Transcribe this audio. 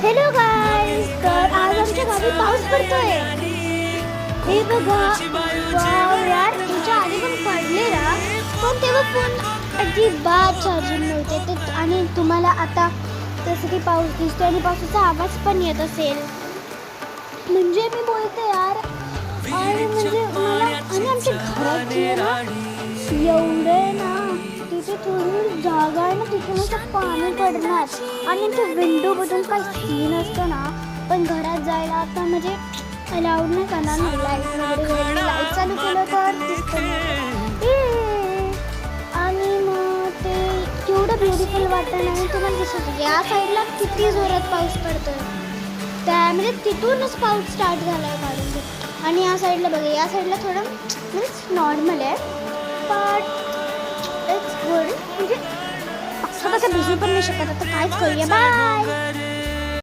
Hello गाईस, तर आज आमच्या गावी पाऊस पडतोय. हे बघा, वाव यार, तुमच्या आधी पण पडलेला, पण तेव्हा फोन अजिबात चार्जिंग नव्हते ते. आणि तुम्हाला आता जसं की पाऊस दिसतोय आणि पावसाचा आवाज पण येत असेल. म्हणजे मी बोलते यार, आणि म्हणजे मला आणि आमच्या घराची एवढे ना तिथे थोडी जागा आहे ना, तिथून असं पाणी पडणार. आणि आमच्या विंडोमधून काही सीन असतं ना, पण घरात जायला आता म्हणजे अलाउड नाही करणार ना. लाईट वगैरे लाईट चालू केलं तर दिसतं आणि मग ते केवढं ब्युटिफुल वाटतं ना. तुम्हाला दिसतं या साईडला किती जोरात पाऊस पडतोय, त्यामध्ये तिथूनच पाऊस स्टार्ट झाला आहे काढून. आणि या साईडला बघा, या साईडला थोडं मीन्स नॉर्मल आहे, बट इट्स गुड. म्हणजे पावसात आता भिजू पण नाही शकत. आता कायच करूया. बाय.